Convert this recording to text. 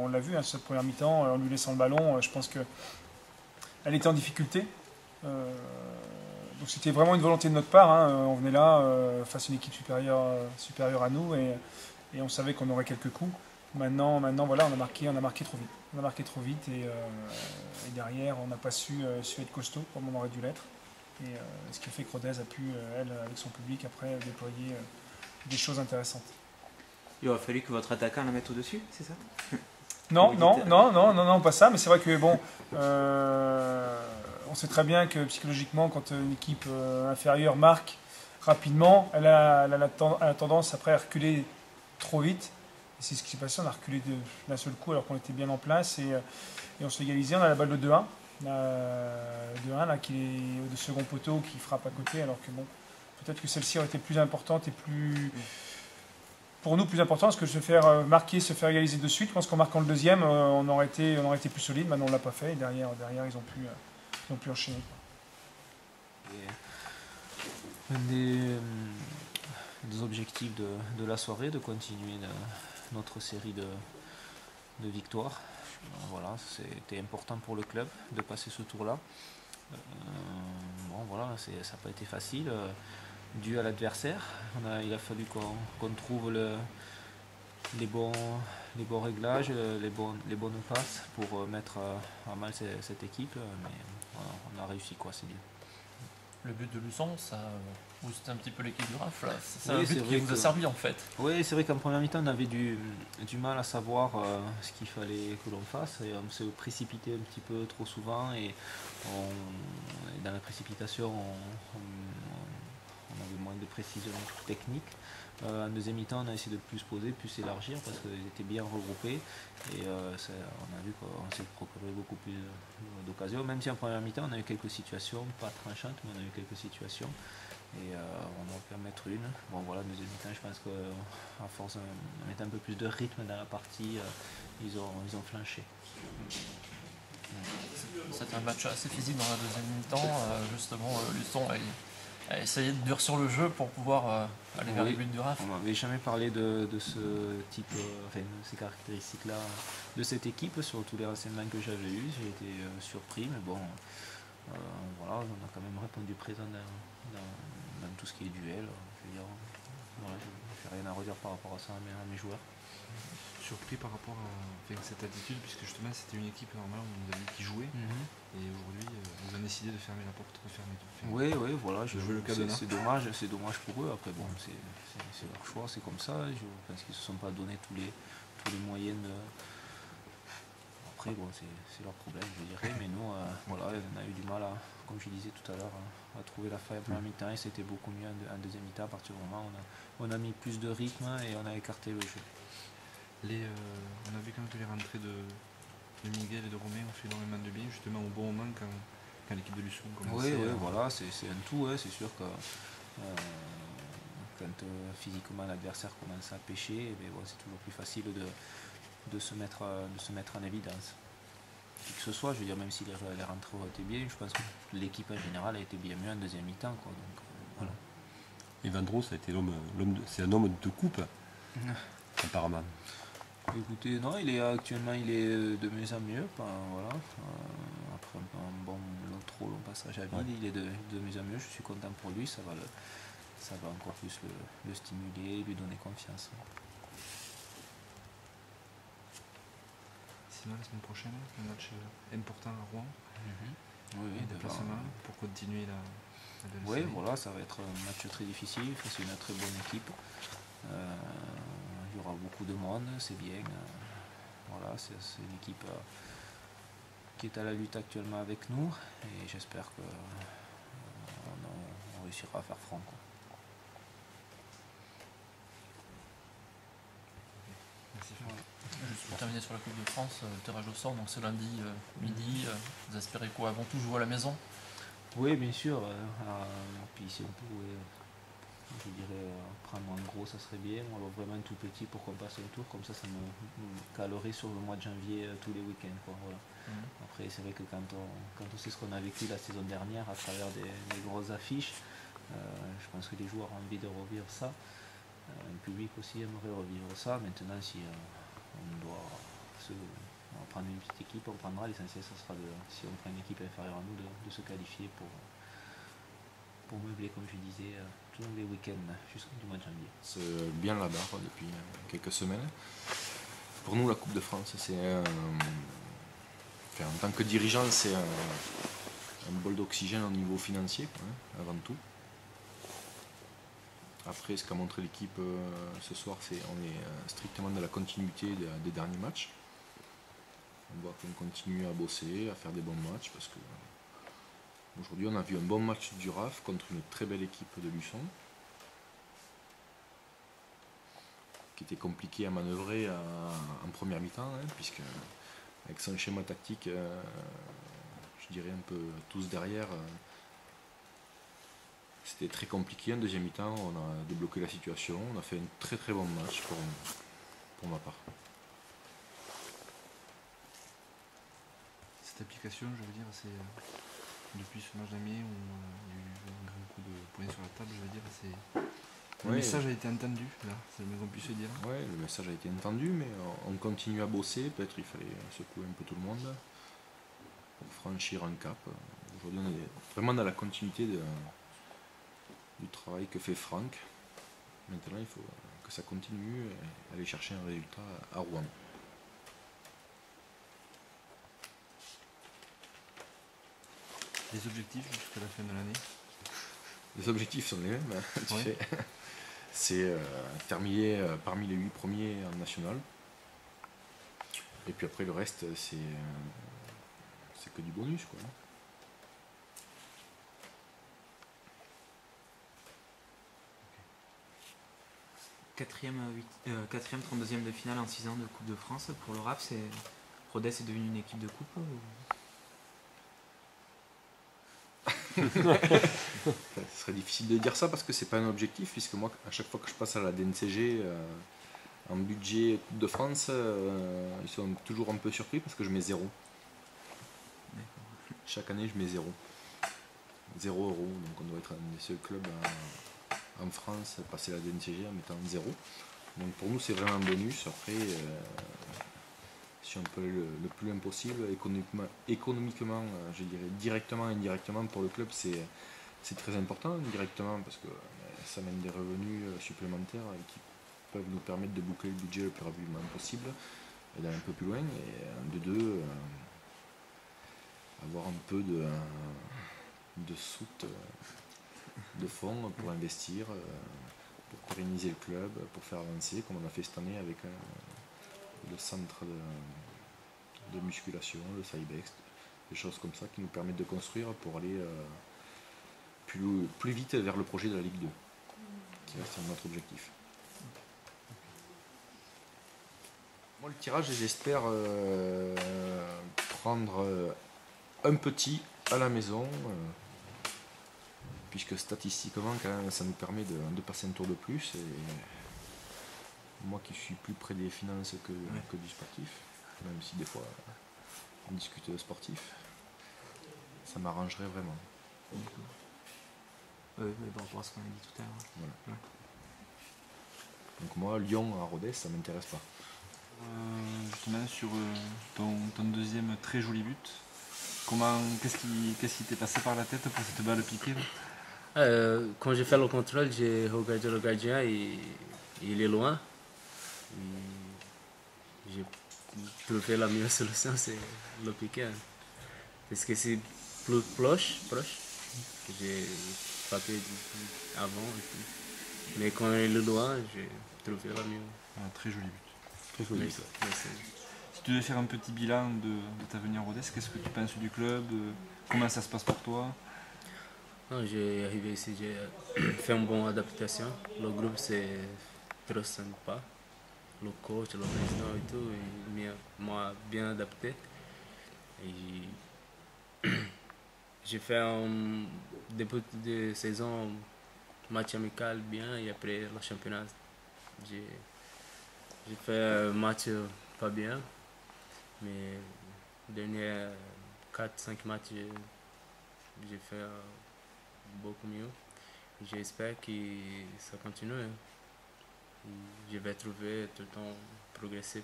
on l'a vu, hein, cette première mi-temps, en lui laissant le ballon, je pense qu'elle était en difficulté. Donc c'était vraiment une volonté de notre part, hein. On venait là face à une équipe supérieure à nous et on savait qu'on aurait quelques coups. Maintenant voilà, on a marqué trop vite. On a marqué trop vite et derrière on n'a pas su être costaud comme on aurait dû l'être. Et ce qui fait que Rodez a pu, elle, avec son public, après déployer des choses intéressantes. Il aurait fallu que votre attaquant la mette au-dessus, c'est ça? Non, pas ça, mais c'est vrai que bon, on sait très bien que psychologiquement, quand une équipe inférieure marque rapidement, elle a tendance après à reculer trop vite. Et c'est ce qui s'est passé, on a reculé d'un seul coup alors qu'on était bien en place et on s'est égalisé, on a la balle de 2-1. 2-1 là, qui est au second poteau qui frappe à côté, alors que bon, peut-être que celle-ci aurait été plus importante et plus. Pour nous, plus important, parce que se faire marquer, se faire égaliser de suite. Je pense qu'en marquant le deuxième, on aurait été plus solide. Maintenant, on ne l'a pas fait. Et derrière ils ont pu enchaîner. Et un des objectifs de la soirée, de continuer notre série de victoires. Voilà, c'était important pour le club de passer ce tour-là. Bon, voilà, ça n'a pas été facile. Dû à l'adversaire. Il a fallu qu'on trouve les bons réglages, les bonnes passes pour mettre à mal cette équipe. Mais voilà, on a réussi, quoi, c'est bien. Le but de Luçon, ça booste un petit peu l'équipe du RAF. C'est oui, un but qui vous a servi en fait. Oui, c'est vrai qu'en première mi-temps, on avait du mal à savoir ce qu'il fallait que l'on fasse. Et on se précipitait un petit peu trop souvent. Et dans la précipitation, on avait moins de précision technique. En deuxième mi-temps, on a essayé de plus poser, plus élargir parce qu'ils étaient bien regroupés. Et on a vu qu'on s'est procuré beaucoup plus d'occasions. Même si en première mi-temps, on a eu quelques situations, pas tranchantes, mais on a eu quelques situations. Et on aurait pu en mettre une. Bon voilà, deuxième mi-temps, je pense qu'à force de mettre un peu plus de rythme dans la partie, ils ont flanché. C'était un match assez physique dans la deuxième mi-temps. Justement, Luçon a essayé de durcir le jeu pour pouvoir aller vers les buts du RAF. On m'avait jamais parlé de ce type, de ces caractéristiques-là de cette équipe sur tous les renseignements que j'avais eus. J'ai été surpris, mais bon, voilà, on a quand même répondu présent dans tout ce qui est duel. Je veux dire, voilà, je n'ai rien à redire par rapport à ça à mes joueurs. Surpris par rapport à cette attitude, puisque justement c'était une équipe normale, on nous a dit qui jouait, et aujourd'hui ils ont décidé de fermer la porte, de fermer tout. Oui, voilà, c'est dommage pour eux. Après bon, c'est leur choix, c'est comme ça. Je pense qu'ils ne se sont pas donné tous les moyens de. Après bon, c'est leur problème, je dirais, mais nous, voilà, on a eu du mal comme je disais tout à l'heure, à trouver la faille en première mi-temps et c'était beaucoup mieux en deuxième mi-temps à partir du moment où on a mis plus de rythme et on a écarté le jeu. On a vu quand même que les rentrées de Miguel et de Romain ont fait énormément de bien, justement au bon moment quand l'équipe de Luçon commençait. Oui, voilà, c'est un tout, c'est sûr que quand physiquement l'adversaire commence à pêcher, c'est toujours plus facile de se mettre en évidence. Qui que ce soit, je veux dire, même si les rentrées ont été bien, je pense que l'équipe en général a été bien mieux en deuxième mi-temps. Donc, voilà. Et Vandro, c'est un homme de coupe, apparemment. Écoutez, non, actuellement il est de mieux en mieux. Voilà. Après un trop long passage à vide, il est de mieux en mieux. Je suis content pour lui, ça va encore plus le stimuler, lui donner confiance. Sinon, la semaine prochaine, un match important à Rouen. Oui, déplacement pour continuer la belle oui, série. voilà, ça va être un match très difficile. C'est une très bonne équipe. Il y aura beaucoup de monde, c'est bien. Voilà, c'est une équipe qui est à la lutte actuellement avec nous et j'espère qu'on réussira à faire front. Merci. Juste pour terminer sur la Coupe de France, le tirage au sort, donc c'est lundi midi. Vous espérez quoi? Avant tout jouer à la maison? Oui, bien sûr. Puis si on pouvait, je dirais, prendre en gros, ça serait bien. Alors vraiment tout petit pour qu'on passe un tour, comme ça me calerait sur le mois de janvier tous les week-ends. Voilà. Après, c'est vrai que quand on sait ce qu'on a vécu la saison dernière à travers des grosses affiches, je pense que les joueurs ont envie de revivre ça. Le public aussi aimerait revivre ça. Maintenant, si on doit se prendre une petite équipe, on prendra. L'essentiel, ce sera si on prend une équipe inférieure à nous, de se qualifier pour meubler, comme je disais, tous les week-ends jusqu'au mois de janvier. C'est bien la barre depuis quelques semaines. Pour nous, la Coupe de France, en tant que dirigeant, c'est un bol d'oxygène au niveau financier, quoi, hein, avant tout. Après, ce qu'a montré l'équipe ce soir, on est strictement dans la continuité des derniers matchs. On voit qu'on continue à bosser, à faire des bons matchs, parce que aujourd'hui, on a vu un bon match du RAF contre une très belle équipe de Luçon, qui était compliqué à manœuvrer en première mi-temps, hein, puisque avec son schéma tactique, je dirais un peu tous derrière, c'était très compliqué. En deuxième mi-temps, on a débloqué la situation, on a fait un très très bon match pour ma part. Cette application, je veux dire, c'est depuis ce match d'Amiens où il y a eu un grand coup de poing sur la table, je veux dire, le message a été entendu, là, c'est le moins qu'on puisse se dire. Oui, le message a été entendu, mais on continue à bosser. Peut-être il fallait secouer un peu tout le monde pour franchir un cap. Aujourd'hui, on est vraiment dans la continuité du travail que fait Franck. Maintenant, il faut que ça continue et aller chercher un résultat à Rouen. Les objectifs jusqu'à la fin de l'année? Les objectifs sont les mêmes, hein, tu Ouais. sais. C'est terminer parmi les 8 premiers en national. Et puis après, le reste, c'est que du bonus, quoi. Quatrième, 32e de finale en 6 ans de Coupe de France. Pour le RAF, Rodez est devenu une équipe de coupe ou... Ce serait difficile de dire ça parce que c'est pas un objectif, puisque moi, à chaque fois que je passe à la DNCG en budget Coupe de France, ils sont toujours un peu surpris parce que je mets 0. Chaque année, je mets 0. 0 €. Donc on doit être un des seuls clubs en France à passer la DNCG en mettant 0. Donc pour nous, c'est vraiment un bonus. Après, si on peut aller le plus loin possible, économiquement, je dirais directement et indirectement pour le club, c'est très important. Directement parce que ça mène des revenus supplémentaires qui peuvent nous permettre de boucler le budget le plus rapidement possible et d'aller un peu plus loin. Et de deux, avoir un peu de soute, de fonds pour investir, pour pérenniser le club, pour faire avancer, comme on a fait cette année avec le centre de musculation, le Cybex, des choses comme ça qui nous permettent de construire pour aller plus vite vers le projet de la Ligue 2, qui reste notre objectif. Moi, le tirage, j'espère prendre un petit à la maison, puisque statistiquement, quand même, ça nous permet de passer un tour de plus. Et moi qui suis plus près des finances que du sportif, même si des fois on discute de sportif, ça m'arrangerait vraiment. Oui, mais bon, pour ce qu'on a dit tout à l'heure. Voilà. Ouais. Donc moi, Lyon à Rodez, ça m'intéresse pas. Justement, sur ton deuxième très joli but, qu'est-ce qui t'est passé par la tête pour cette balle piquée là? Quand j'ai fait le contrôle, j'ai regardé le gardien et il est loin. Et j'ai trouvé la meilleure solution, c'est le piquer. Hein. Parce que c'est plus proche que j'ai frappé avant. Mais quand il est loin, j'ai trouvé la meilleure. Un très joli but. Très joli. Merci. Merci. Si tu devais faire un petit bilan de ta venue à Rodez, qu'est-ce que tu penses du club? Comment ça se passe pour toi? Non, j'ai arrivé ici, j'ai fait une bonne adaptation. Le groupe c'est très sympa. Le coach, le président et tout, il m'a bien adapté. Et j'ai fait un début de saison match amical bien et après le championnat j'ai fait un match pas bien, mais les derniers 4-5 matchs j'ai fait beaucoup mieux. J'espère que ça continue. Je vais trouver tout le temps progresser.